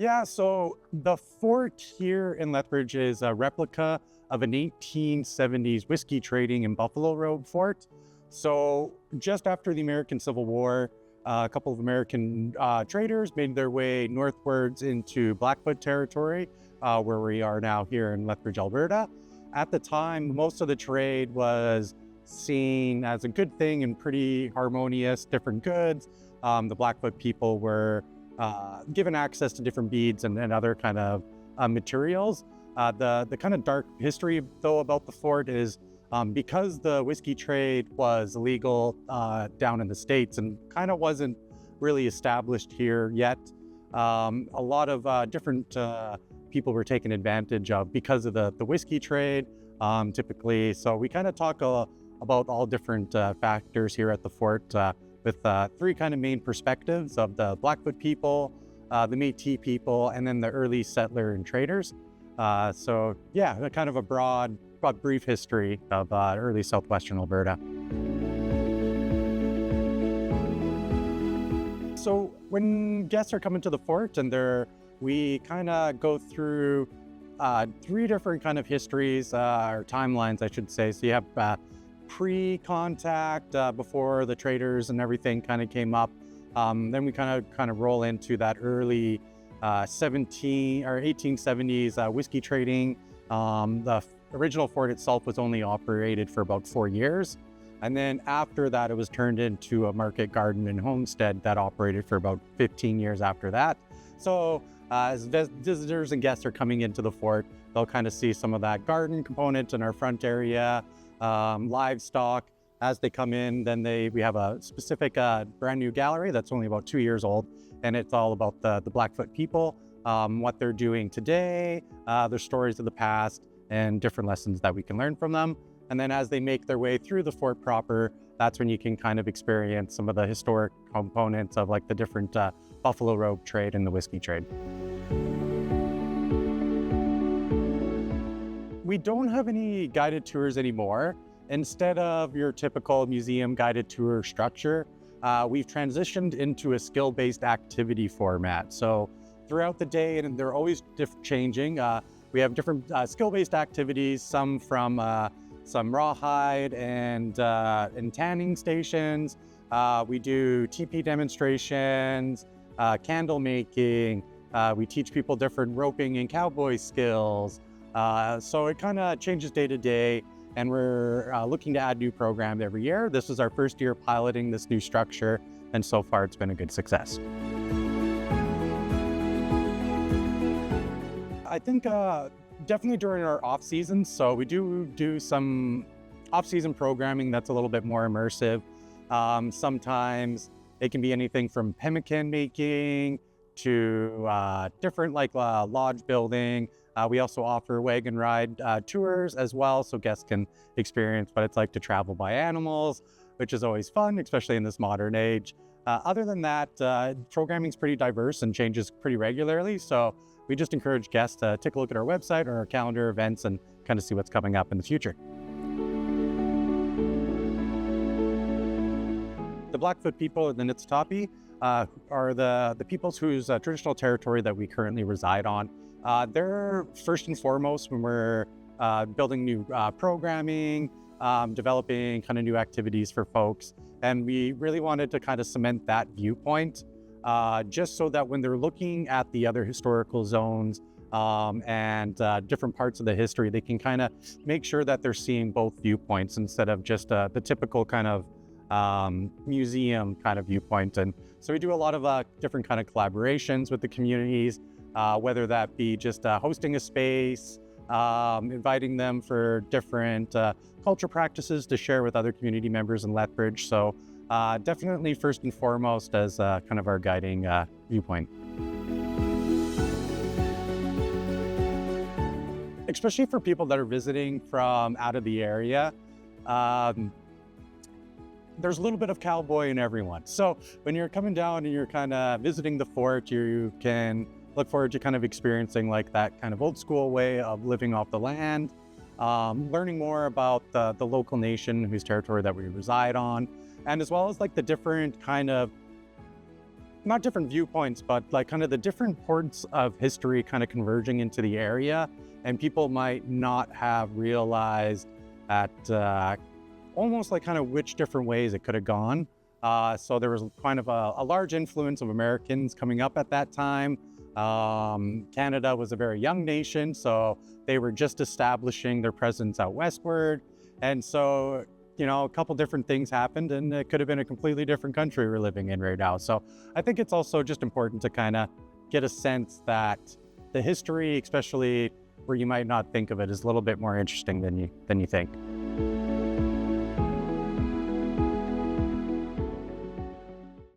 Yeah, so the fort here in Lethbridge is a replica of an 1870s whiskey trading in Buffalo Road fort. So just after the American Civil War, a couple of American traders made their way northwards into Blackfoot territory, where we are now here in Lethbridge, Alberta. At the time, most of the trade was seen as a good thing and pretty harmonious, different goods. The Blackfoot people were given access to different beads and other kind of materials. The kind of dark history, though, about the fort is because the whiskey trade was illegal down in the States and kind of wasn't really established here yet. A lot of different people were taken advantage of because of the whiskey trade, typically. So we kind of talk about all different factors here at the fort with three kind of main perspectives of the Blackfoot people, the Métis people, and then the early settler and traders. So yeah, kind of a broad, brief history of early southwestern Alberta. So when guests are coming to the fort and we kind of go through three different kind of histories, or timelines, I should say. So you have pre-contact, before the traders and everything kind of came up. Then we kind of roll into that early 1870s whiskey trading. The original fort itself was only operated for about 4 years. And then after that, it was turned into a market garden and homestead that operated for about 15 years after that. So as visitors and guests are coming into the fort, they'll kind of see some of that garden component in our front area, livestock. As they come in, then we have a specific brand new gallery that's only about 2 years old, and it's all about the Blackfoot people, what they're doing today, their stories of the past, and different lessons that we can learn from them. And then as they make their way through the fort proper, that's when you can kind of experience some of the historic components of like the different Buffalo Road trade and the whiskey trade. We don't have any guided tours anymore. Instead of your typical museum guided tour structure, we've transitioned into a skill-based activity format. So throughout the day, and they're always changing, we have different skill-based activities, some from some rawhide and tanning stations. We do TP demonstrations, candle making. We teach people different roping and cowboy skills. So it kind of changes day to day, and we're looking to add new programs every year. This is our first year piloting this new structure, and so far it's been a good success. I think definitely during our off seasons. So we do some off-season programming that's a little bit more immersive. Sometimes it can be anything from pemmican making to different lodge building. We also offer wagon ride tours as well, so guests can experience what it's like to travel by animals, which is always fun, especially in this modern age. Other than that, programming is pretty diverse and changes pretty regularly. So we just encourage guests to take a look at our website or our calendar events and kind of see what's coming up in the future. The Blackfoot people and the Niitsitapi are the peoples whose traditional territory that we currently reside on. They're first and foremost when we're building new programming, developing kind of new activities for folks. And we really wanted to kind of cement that viewpoint, just so that when they're looking at the other historical zones and different parts of the history, they can kind of make sure that they're seeing both viewpoints instead of just the typical kind of museum kind of viewpoint. And so we do a lot of different kind of collaborations with the communities, whether that be just hosting a space, inviting them for different culture practices to share with other community members in Lethbridge. So definitely first and foremost as kind of our guiding viewpoint. Especially for people that are visiting from out of the area, there's a little bit of cowboy in everyone. So when you're coming down and you're kind of visiting the fort, you can look forward to kind of experiencing like that kind of old school way of living off the land, learning more about the local nation whose territory that we reside on, and as well as like the different kind of not different viewpoints, but like kind of the different parts of history kind of converging into the area. And people might not have realized that almost like kind of which different ways it could have gone. So there was kind of a large influence of Americans coming up at that time. Canada was a very young nation, so they were just establishing their presence out westward. And so, you know, a couple different things happened, and it could have been a completely different country we're living in right now. So I think it's also just important to kind of get a sense that the history, especially where you might not think of it, is a little bit more interesting than you think.